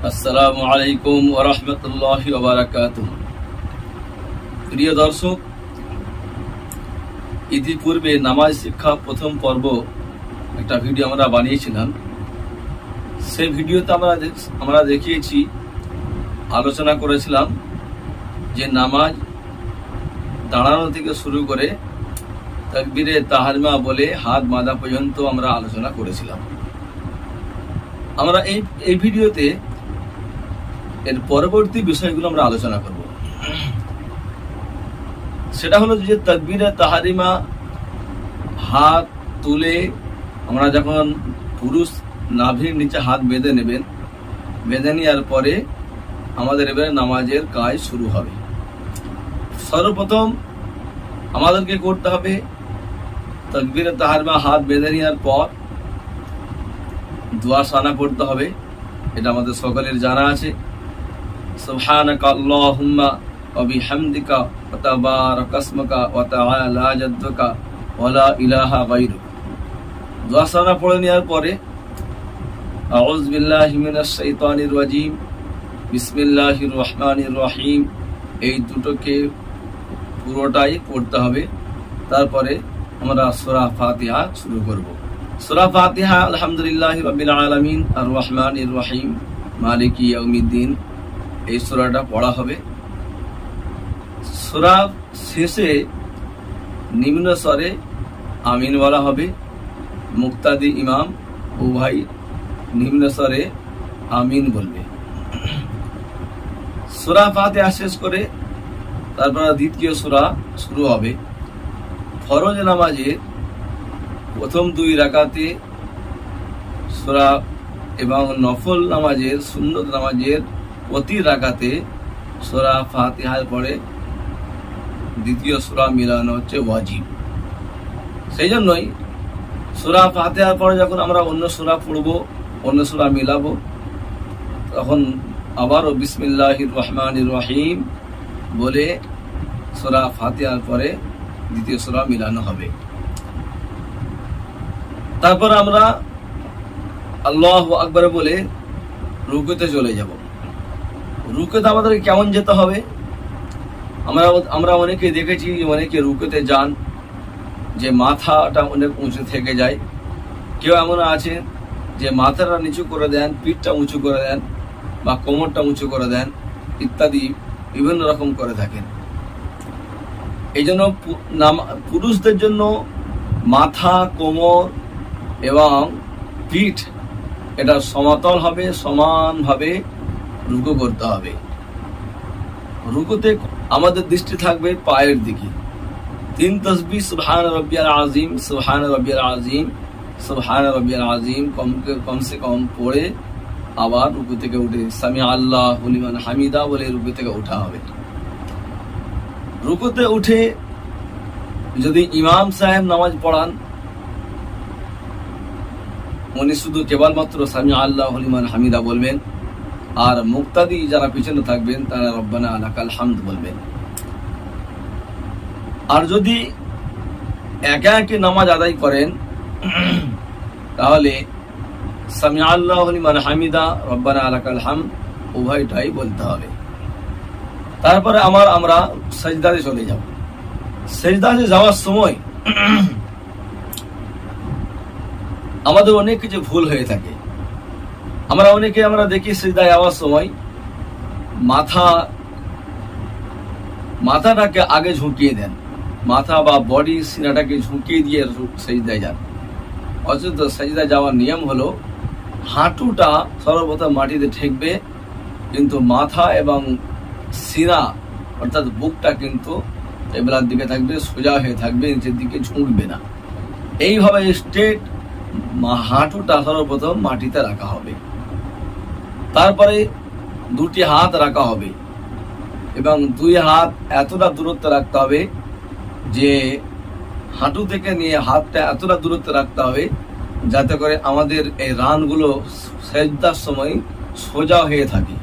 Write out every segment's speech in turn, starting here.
আসসালামু আলাইকুম ওয়া রাহমাতুল্লাহি ওয়া বারাকাতুহু। প্রিয় দর্শক, ইতিপূর্বে নামাজ শিক্ষা প্রথম পর্ব একটা ভিডিও আমরা বানিয়েছিলাম। সেই ভিডিওতে আমরা দেখিয়েছি, আলোচনা করেছিলাম যে নামাজ দাঁড়ানো থেকে শুরু করে তাকবীরে তাহরিমা বলে হাত বাঁধা পর্যন্ত আমরা আলোচনা করেছিলাম। আমরা এই ভিডিওতে এর পরবর্তী বিষয়গুলো আমরা আলোচনা করব। সেটা হলো যে তাকবীরে তাহরিমা হাত তুলে আমরা যখন পুরুষ নাভির নিচে হাত বেঁধে নেবেন, বেঁধে নেওয়ার পরে আমাদের এবারে নামাজের কাজ শুরু হবে। সর্বপ্রথম আমাদেরকে করতে হবে তাকবীরে তাহরিমা হাত বেঁধে নেওয়ার পর দোয়া সানা পড়তে হবে। এটা আমাদের সকলের জানা আছে। সুবহানাকা আল্লাহুম্মা ওয়া বিহামদিকা ওয়া তাবারাকা ইসমুকা ওয়া তাআলা জাদ্দুকা ওয়া লা ইলাহা গায়রুক। দোয়া সানা পড়ে নেওয়ার পরে আউযু বিল্লাহি মিনাশ শাইতানির রাজীম, বিসমিল্লাহির রহমানির রহিম, এই দুটোকে পুরোটাই পড়তে হবে। তারপরে আমরা সূরা ফাতিহা শুরু করব। সূরা ফাতিহা আলহামদুলিল্লাহি রাব্বিল আলামিন আর রহমানির রহিম মালিকি ইয়াউমিদ্দিন, এই সূরাটা পড়া হবে। সূরা শেষে নিম্ন স্বরে আমিন বলা হবে। মুক্তাদি ইমাম উভয় নিম্ন স্বরে আমিন বলবে। সূরা ফাতিহা শেষ করে তারপর দ্বিতীয় সূরা শুরু হবে। ফরজ নামাজের প্রথম 2 রাকাতে সূরা এবং নফল নামাজের সুন্নত নামাজের প্রতি রাকাতে সূরা ফাতিহার পরে দ্বিতীয় সূরা মিলানো হচ্ছে ওয়াজিব। সেই জন্যই সূরা ফাতিহার পরে যখন আমরা অন্য সূরা পড়ব, অন্য সূরা মিলাবো, তখন আবারও বিসমিল্লাহির রহমানির রহিম বলে সূরা ফাতিহার পরে দ্বিতীয় সূরা মিলানো হবে। তারপর আমরা আল্লাহু আকবার বলে রুকুতে চলে যাব। রুকুতে আমাদের কেমন যেতে হবে? আমরা অনেকে দেখেছি, অনেকে রুকুতে যান যে মাথাটা অনেক উঁচু থেকে যায়। কেউ এমন আছে যে মাথাটা নিচু করে দেন, পিঠটা উঁচু করে দেন, বা কোমরটা উঁচু করে দেন, ইত্যাদি বিভিন্ন রকম করে থাকেন। এই জন্য পুরুষদের জন্য মাথা, কোমর এবং পিঠ এটা সমতল হবে, সমানভাবে রুকু করতে হবে। রুকুতে আমাদের দৃষ্টি থাকবে পায়ের দিকে। 3 তাসবিহ সুবহান রাব্বিয়াল আযীম, সুবহান রাব্বিয়াল আযীম, সুবহান রাব্বিয়াল আযীম কমসে কম পড়ে আবার রুকু থেকে উঠে সামি আল্লাহু লিমান হামিদা বলে রুকু থেকে ওঠা হবে। রুকুতে উঠে যদি ইমাম সাহেব নামাজ পড়ান, উনি শুধু কেবলমাত্র সামি আল্লাহু লিমান হামিদা বলবেন, আর মুক্তাদি যারা পিছনে থাকবেন তারা রব্বানা লাকাল হামদ বলবেন। আর যদি একা একা নামাজ আদায় করেন, তাহলে সামি আল্লাহু লিমান হামিদা, রব্বানা লাকাল হামদ উভয়টাই বলতে হবে। তারপরে আমরা সাজদাতে চলে যাব। সাজদাতে যাওয়ার সময় আমাদের অনেক কিছু ভুল হয়ে থাকে। আমরা দেখি সিজদায় যাওয়ার সময় মাথাটাকে আগে ঝুঁকিয়ে দেন, মাথা বা বডি সিনাটাকে ঝুঁকিয়ে দিয়ে সিজদায় যান। অথচ সিজদায় যাওয়ার নিয়ম হলো হাঁটুটা সর্বপ্রথম মাটিতে ঠেকবে, কিন্তু মাথা এবং সিনা অর্থাৎ বুকটা কিন্তু কেবলার দিকে থাকবে, সোজা হয়ে থাকবে, নিচের দিকে ঝুঁকবে না। এইভাবে স্ট্রেট হাঁটুটা সর্বপ্রথম মাটিতে রাখা হবে। তারপরে 2টি হাত রাখা হবে এবং 2 হাত এতটা দূরত্ব রাখতে হবে যে হাঁটু থেকে নিয়ে হাতটা এতটা দূরত্ব রাখতে হবে যাতে করে আমাদের এই রানগুলো সেজদার সময় সোজা হয়ে থাকে।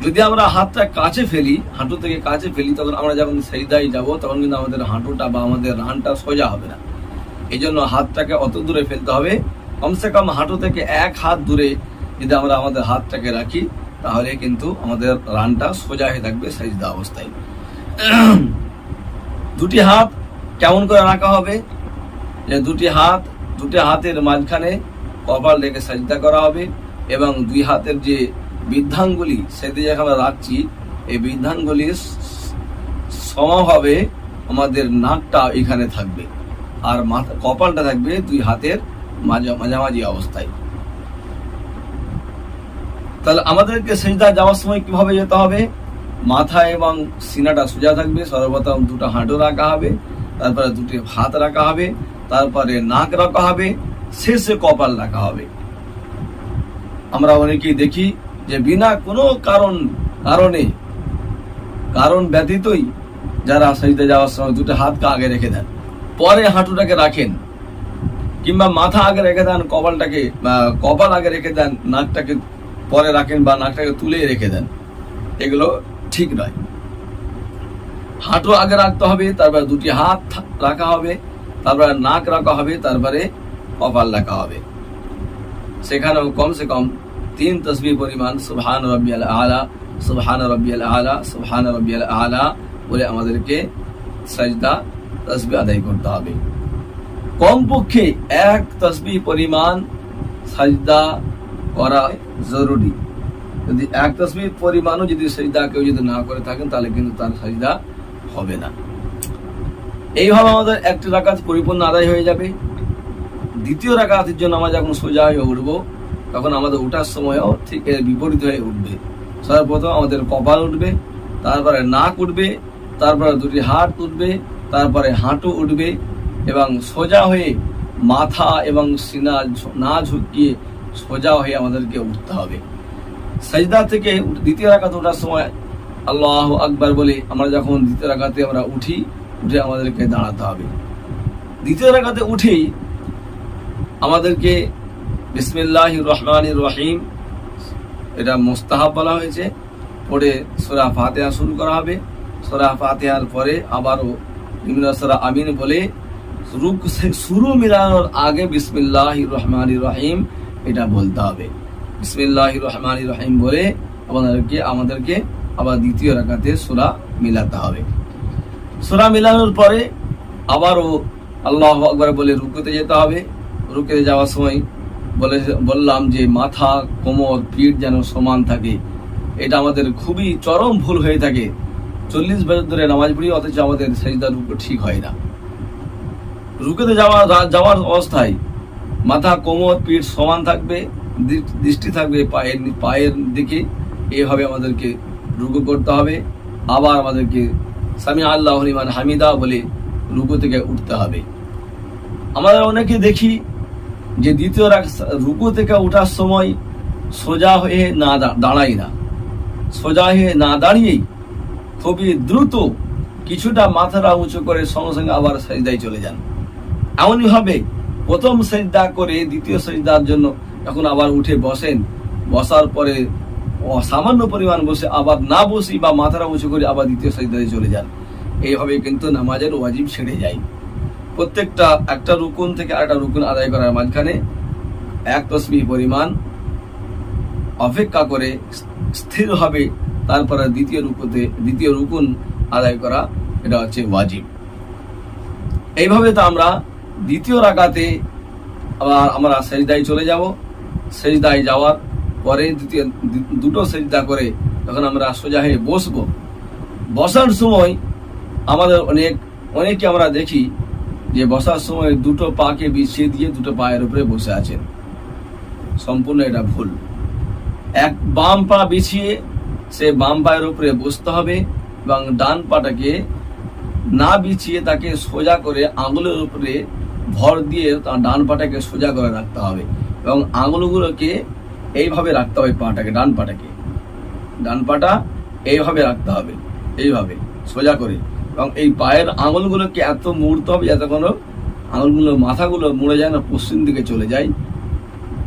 যদি আমরা হাতটা কাছে ফেলি, হাঁটু থেকে কাছে ফেলি, তখন আমরা যখন সেজদায় যাব তখন কিন্তু আমাদের হাঁটুটা বা আমাদের রানটা সোজা হবে না। এই জন্য হাতটাকে অত দূরে ফেলতে হবে, কমসে কম হাঁটু থেকে 1 হাত দূরে যদি আমরা আমাদের হাতটাকে রাখি তাহলে কিন্তু আমাদের রানটা সোজা হয়ে থাকবে সাজদা অবস্থায়। দুটি হাত কেমন করে রাখা হবে, যে দুটি হাতের মাঝখানে কপাল রেখে সাজদা করা হবে, এবং দুই হাতের যে বৃদ্ধাঙ্গুলি সেদিকে আমরা রাখছি, এই বৃদ্ধাঙ্গুলি সমভাবে আমাদের নাকটা এখানে থাকবে, আর মাথা কপালটা থাকবে দুই হাতের মাঝামাঝি অবস্থায়। তাহলে আমাদেরকে সেজদা যাওয়ার সময় কিভাবে যেতে হবে, মাথা এবং সিনাটা সোজা থাকবে, সর্বপ্রথম দুটো হাঁটু রাখা হবে, তারপরে দুটি হাত রাখা হবে, তারপরে নাক রাখা হবে, শেষে কপাল রাখা হবে। আমরা অনেকেই দেখি যে বিনা কোনো কারণ ব্যতীতই যারা সেজদা যাওয়ার সময় দুটো হাতকে আগে রেখে দেন, পরে হাঁটুটাকে রাখেন, কিংবা মাথা আগে রেখে দেন, কপাল আগে রেখে দেন, নাকটাকে পরে রাখেন বা নাকটাকে তুলে রেখে দেন, এগুলো ঠিক নয়। হাঁটু আগে রাখতে হবে, তারপরে দুটি হাত রাখা হবে, তারপরে নাক রাখা হবে, তারপরে কপাল রাখা হবে। সেখানেও কমসে কম 3 তাসবিহ পরিমাণ সুবহান রাব্বিয়াল আলা, সুবহান রাব্বিয়াল আলা, সুবহান রাব্বিয়াল আলা বলে আমাদেরকে সাজদা তাসবিহ আদায় করতে হবে। কমপক্ষে 1 তাসবিহ পরিমাণ সাজদা করা জরুরি। যদি 1 তাসবিহ পরিমাণও যদি সাজদা কেউ যদি না করে থাকেন তাহলে কিন্তু তার সাজদা হবে না। এইভাবে আমাদের একটি রাকাত পরিপূর্ণ আদায় হয়ে যাবে। দ্বিতীয় রাকাতের জন্য আমরা যখন সোজা হয়ে উঠবো তখন আমাদের ওঠার সময়ও ঠিক বিপরীত হয়ে উঠবে। সর্বপ্রথম আমাদের কপাল উঠবে, তারপরে নাক উঠবে, তারপরে দুটি হাত উঠবে, তারপরে হাঁটু উঠবে, এবং সোজা হয়ে মাথা এবং সিনা না ঝুঁকিয়ে সোজা হয়ে আমাদেরকে উঠতে হবে। সাজদা থেকে দ্বিতীয় রাকাত ওঠার সময় আল্লাহু আকবার বলে আমরা যখন দ্বিতীয় রাকাতে আমরা উঠে আমাদেরকে দাঁড়াতে হবে। দ্বিতীয় রাকাতে উঠেই আমাদেরকে বিসমিল্লাহির রহমানির রহিম, এটা মুস্তাহাব বলা হয়েছে, পড়ে সূরা ফাতিহা শুরু করা হবে। সূরা ফাতিহার পরে আবারও ইমনা সূরা আমিন বলে শুরু মিলানোর আগে বিসমিল্লাহির রহমানির রহিম এটা বলতে হবে। বিসমিল্লাহির রহমানির রহিম বলে আমাদেরকে আবার দ্বিতীয় রাকাতে সূরা মিলাতে হবে। সূরা মিলানোর পরে আবারও আল্লাহু আকবার বলে রুকুতে যেতে হবে। রুকুতে যাওয়ার সময় বললাম যে মাথা, কোমর, পিঠ যেন সমান থাকে। এটা আমাদের খুবই চরম ভুল হয়ে থাকে। 40 বছর ধরে নামাজ পড়ি অথচ আমাদের সাজদা রুকু ঠিক হয় না। রুকুতে যাওয়ার অবস্থায় মাথা, কোমর, পিঠ সমান থাকবে, দৃষ্টি থাকবে পায়ের দিকে। এইভাবে আমাদেরকে রুকু করতে হবে। আবার আমাদেরকে সামি আল্লাহু লিমান হামিদা বলে রুকু থেকে উঠতে হবে। আমরা অনেকে দেখি যে দ্বিতীয় রুকু থেকে ওঠার সময় সোজা হয়ে দাঁড়াই না, সোজা হয়ে না দাঁড়িয়েই খুবই দ্রুত কিছুটা মাথাটা উঁচু করে সঙ্গে সঙ্গে আবার সাজদায় চলে যান। এমনই ভাবে প্রথম সাজদা করে দ্বিতীয় সাজদার জন্য যখন আবার উঠে বসেন, বসার পরে সামান্য পরিমাণ বসে আবার না বসি বা মাথাটা উঁচু করে আবার দ্বিতীয় সাজদায় চলে যান। এইভাবে কিন্তু নামাজের ওয়াজিব ছেড়ে যায়। প্রত্যেকটা একটা রুকুন থেকে আরেকটা রুকুন আদায় করার মাঝখানে 1 তাসবিহ পরিমাণ অপেক্ষা করে স্থির হবে, তারপরে দ্বিতীয় রুকুন আদায় করা, এটা হচ্ছে ওয়াজিব। এইভাবে তো আমরা দ্বিতীয় রাকাতে আবার আমরা সেজদায় চলে যাব। সেজদায় যাওয়ার পরে দুটো সেজদা করে তখন আমরা সোজা হয়ে বসবো। বসার সময় আমাদের অনেকে আমরা দেখি যে বসার সময় দুটো পাকে বিছিয়ে দিয়ে দুটো পায়ের উপরে বসে আছেন। সম্পূর্ণ এটা ভুল। এক বাম পা বিছিয়ে সে বাম পায়ের উপরে বসতে হবে, এবং ডান পাটাকে না বিছিয়ে তাকে সোজা করে আঙুলের উপরে ভর দিয়ে তার ডান পাটাকে সোজা করে রাখতে হবে, এবং আঙুলগুলোকে এইভাবে রাখতে হবে। ডান পাটা এইভাবে রাখতে হবে, এইভাবে সোজা করে, এবং এই পায়ের আঙুলগুলোকে এত মুড়তে হবে যাতে কোনো মাথাগুলো মুড়ে যায় না, পশ্চিম দিকে চলে যায়।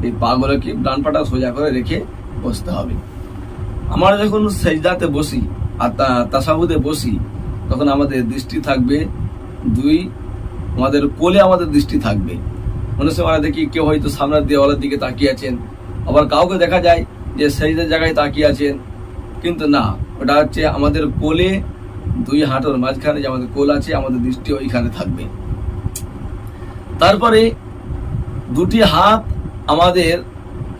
এই পাগুলোকে ডান পাটা সোজা করে রেখে বসতে হবে। আমরা যখন সেজদাতে বসি আর তাসাহুদে বসি তখন আমাদের দৃষ্টি থাকবে আমাদের কোলে আমাদের দৃষ্টি থাকবে। মনে সময় দেখি কেউ হয়তো সামনের দেওয়ালের দিকে তাকিয়ে আছেন, আবার কাউকে দেখা যায় যে সেজদার জায়গায় তাকিয়ে আছেন, কিন্তু না, ওটা হচ্ছে আমাদের কোলে, দুই হাঁটুর মাঝখানে যে আমাদের কোল আছে, আমাদের দৃষ্টি ওইখানে থাকবে। তারপরে দুটি হাত আমাদের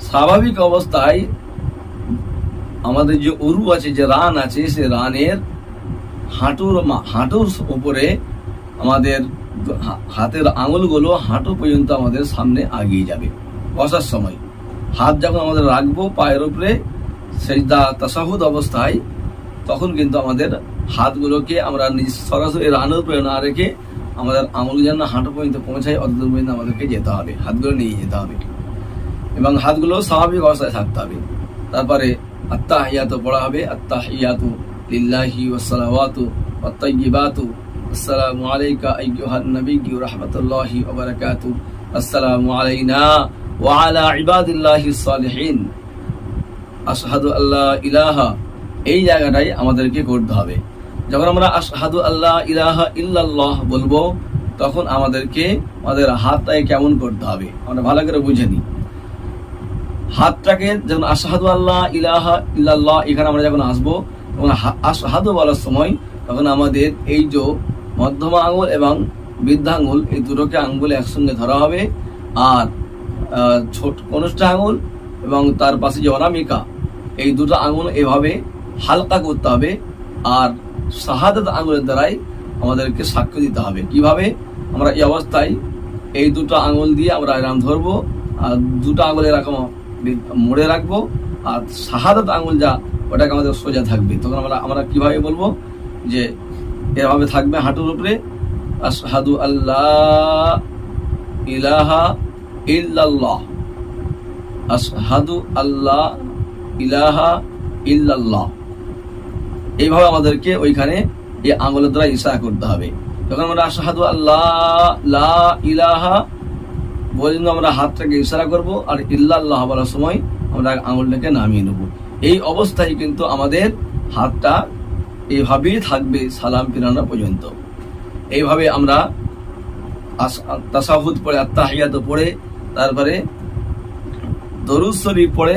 স্বাভাবিক অবস্থায় আমাদের যে উরু আছে, যে রান আছে, সে রানের হাঁটুর উপরে আমাদের হাতের আঙুলগুলো হাঁটু পর্যন্ত আমাদের সামনে আগিয়ে যাবে। বসার সময় হাত যখন আমাদের রাখবো পায়ের উপরে সেজদা তাশাহুদ অবস্থায়, তখন কিন্তু আমাদের হাতগুলোকে আমরা সরাসরি রানের উপরে না রেখে আমাদের আঙুল যেন হাঁটু পর্যন্ত পৌঁছায়, অতদূর পর্যন্ত আমাদেরকে যেতে হবে, হাতগুলো নিয়ে যেতে হবে এবং হাতগুলো স্বাভাবিক অবস্থায় থাকতে হবে। তারপরে আত্তাহিয়াতু পড়া হবে, আত্তাহিয়াতু লিল্লাহি ওয়াসসালাওয়াতু ওয়াত-তাইয়্যিবাতু, আসসালামু আলাইকা আইয়ুহান নাবিয়্যু রাহমাতুল্লাহি ওয়া বারাকাতুহু, আসসালামু আলাইনা ওয়া আলা ইবাদিল্লাহিস সালিহিন, আশহাদু আল্লা ইলাহা, এই জায়গাটাই আমাদেরকে করতে হবে। যখন আমরা আশহাদু আল্লা ইলাহা ইল্লাল্লাহ বলবো, তখন আমাদেরকে আমাদের হাতটাকে কেমন করতে হবে আমরা ভালো করে বুঝে নিই। হাতটাকে যখন আশহাদু আল্লা ইলাহা ইল্লাল্লাহ এখানে আমরা যখন আসবো, তখন আশহাদু বলার সময় তখন আমাদের এই যে মধ্যমা আঙুল এবং বৃদ্ধা আঙুল, এই দুটোকে আঙ্গুল একসঙ্গে ধরা হবে, আর ছোট কনিষ্ঠ আঙুল এবং তার পাশে যে অনামিকা, এই দুটো আঙুল এভাবে হালকা করতে হবে, আর শাহাদাত আঙুলের দ্বারাই আমাদেরকে সাক্ষ্য দিতে হবে। কিভাবে? আমরা এই অবস্থায় এই দুটো আঙুল দিয়ে আমরা এরকম ধরবো, আর দুটো আঙুল এরকম মুড়ে রাখবো, আর শাহাদাত আঙুল যা ওটাকে আমাদের সোজা থাকবে। তখন আমরা কিভাবে বলবো, যে এভাবে থাকবে হাঁটুর উপরে, আশহাদু আল্লাহ ইলাহা ইল্লাল্লাহ, আশহাদু আল্লাহ ইলাহা ইল্লাল্লাহ, এইভাবে আমাদেরকে ওইখানে এই আঙুলের দ্বারা ইশারা করতে হবে। তখন আমরা আশহাদু আল্লাহ লা ইলাহা বলে আমরা হাতটাকে ইশারা করব, আর ইল্লাল্লাহ বলার সময় আমরা আঙুলটাকে নামিয়ে নেব। এই অবস্থায় কিন্তু আমাদের হাতটা এইভাবেই থাকবে সালাম ফিরানো পর্যন্ত। এইভাবে আমরা তাশাহুদ পড়ে, আত্তাহিয়াত পড়ে, তারপরে দরুদ শরীফ পড়ে,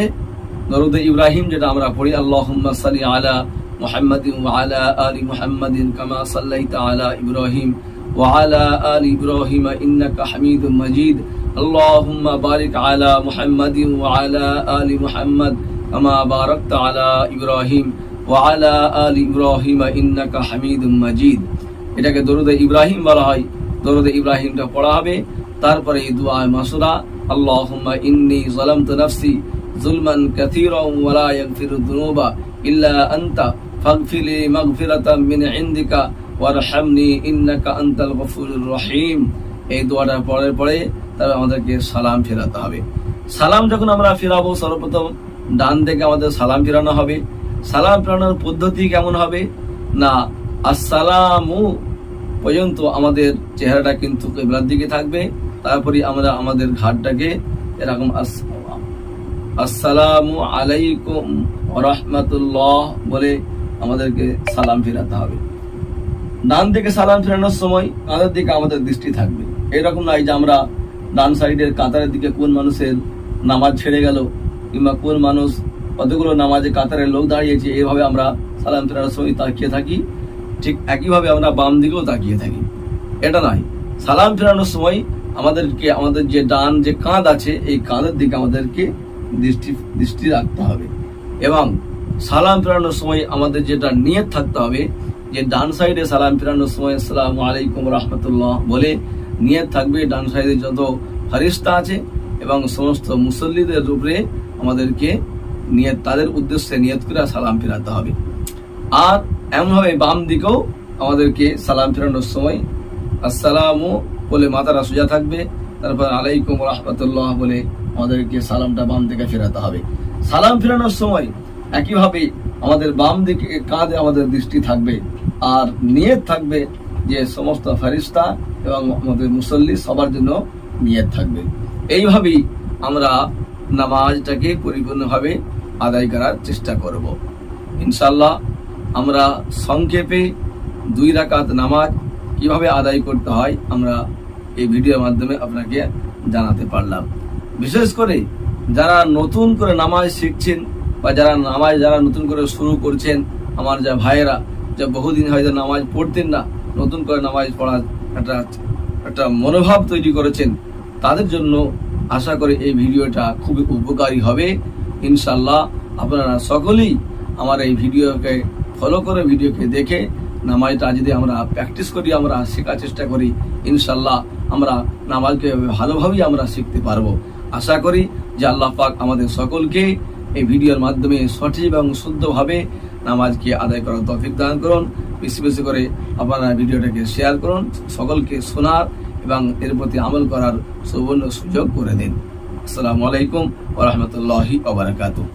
দরুদ ইব্রাহিম যেটা আমরা পড়ি, আল্লাহুম্মা সাল্লি আলা মুহাম্মাদিন ওয়া আলা আলি মুহাম্মাদিন কামা সাল্লাইতা আলা ইব্রাহিম ওয়া আলা আলি ইব্রাহিম ইন্নাকা হামিদুম মাজিদ, আল্লাহুম্মা বারিক আলা মুহাম্মাদিন ওয়া আলা আলি মুহাম্মাদ কামা বারাকতা আলা ইব্রাহিম ওয়া আলা আলি ইব্রাহিম ইন্নাকা হামিদুম মাজিদ। এটাকে দরুদ ইব্রাহিম বলা হয়। দরুদ ইব্রাহিমটা পড়া হবে। তারপরে এই দুআ মাসুরা, আল্লাহুম্মা ইন্নী যালামতু নাফসি যুলমান কাসীরান ওয়া লা ইয়াগফিরুদ যুনুবা ইল্লা আনতা ফাগফিরলি মাগফিরাতাম মিন ইনদিকা ওয়ারহামনি ইন্নাকা আনতাল গফুরুর রহিম। এই দোয়াটা পড়ার পরে তবে আমাদেরকে সালাম ফেরাতে হবে। সালাম যখন আমরা ফেরাবো, সর্বপ্রথম ডান থেকে আমাদের সালাম ফেরানো হবে। সালাম ফেরানোর পদ্ধতি কেমন হবে না, আসসালামু পর্যন্ত আমাদের চেহারাটা কিন্তু কিবলার দিকে থাকবে। তারপরে আমরা আমাদের ঘাটটাকে এরকম আসসালামু আলাইকুম ওয়া রাহমাতুল্লাহ বলে আমাদেরকে সালাম ফেরাতে হবে। ডান থেকে সালাম ফেরানোর সময় কাঁধের দিকে আমাদের দৃষ্টি থাকবে। এরকম নয় যে আমরা ডান সাইডের কাতারের দিকে কোন মানুষের নামাজ ছেড়ে গেল, কিংবা কোন মানুষ কতগুলো নামাজে কাতারের লোক দাঁড়িয়েছে, এইভাবে আমরা সালাম ফেরানোর সময় তাকিয়ে থাকি। ঠিক একইভাবে আমরা বাম দিকেও তাকিয়ে থাকি, এটা নয়। সালাম ফেরানোর সময় আমাদেরকে আমাদের যে ডান যে কাঁধ আছে, এই কাঁধের দিকে আমাদেরকে দৃষ্টি রাখতে হবে। এবং সালাম ফেরানোর সময় আমাদের যেটা নিয়ত থাকতে হবে, যে ডান সাইডে সালাম ফেরানোর সময় আসসালামু আলাইকুম রাহমাতুল্লাহ বলে নিয়ত থাকবে। ডান সাইডে যত ফারিস্তা আছে এবং সমস্ত মুসল্লিদের উপরে আমাদেরকে নিয়ত, তাদের উদ্দেশ্যে নিয়ত করে সালাম ফেরাতে হবে। আর এমনভাবে বাম দিকেও আমাদেরকে সালাম ফেরানোর সময় আসসালামু বলে মাথাটা সোজা থাকবে, তারপর আলাইকুম রাহমাতুল্লাহ বলে আমাদেরকে সালামটা বাম দিকে ফেরাতে হবে। সালাম ফেরানোর সময় একইভাবে আমাদের বাম দিকে কাঁধে আমাদের দৃষ্টি থাকবে, আর নিয়ত থাকবে যে সমস্ত ফেরেশতা এবং আমাদের মুসল্লি সবার জন্য নিয়ত থাকবে। এইভাবেই আমরা নামাজটাকে পরিপূর্ণভাবে আদায় করার চেষ্টা করব ইনশাআল্লাহ। আমরা সংক্ষেপে 2 রাকাত নামাজ কিভাবে আদায় করতে হয় আমরা এই ভিডিওর মাধ্যমে আপনাকে জানাতে পারলাম। বিশেষ করে যারা নতুন করে নামাজ শিখছেন বা যারা নতুন করে শুরু করছেন, আমার যা ভাইয়েরা যা বহুদিন হয়তো নামাজ পড়তেন না, নতুন করে নামাজ পড়ার একটা মনোভাব তৈরি করেছেন, তাদের জন্য আশা করি এই ভিডিওটা খুবই উপকারী হবে। ইনশাল্লাহ আপনারা সকলেই আমার এই ভিডিওকে ফলো করে, ভিডিওকে দেখে নামাজটা যদি আমরা প্র্যাকটিস করি, আমরা শেখার চেষ্টা করি, ইনশাল্লাহ আমরা নামাজকে ভালোভাবেই আমরা শিখতে পারবো। আশা করি যে আল্লাহ পাক আমাদের সকলকে এই ভিডিওর মাধ্যমে সঠিক এবং শুদ্ধভাবে নামাজকে আদায় করার তৌফিক দান করুন। বেশি বেশি করে আপনারা ভিডিওটাকে শেয়ার করুন, সকলকে শোনার এবং এর প্রতি আমল করার সুবর্ণ সুযোগ করে দিন। আসসালামু আলাইকুম ওয়া রাহমাতুল্লাহি ওয়া বারাকাতুহু।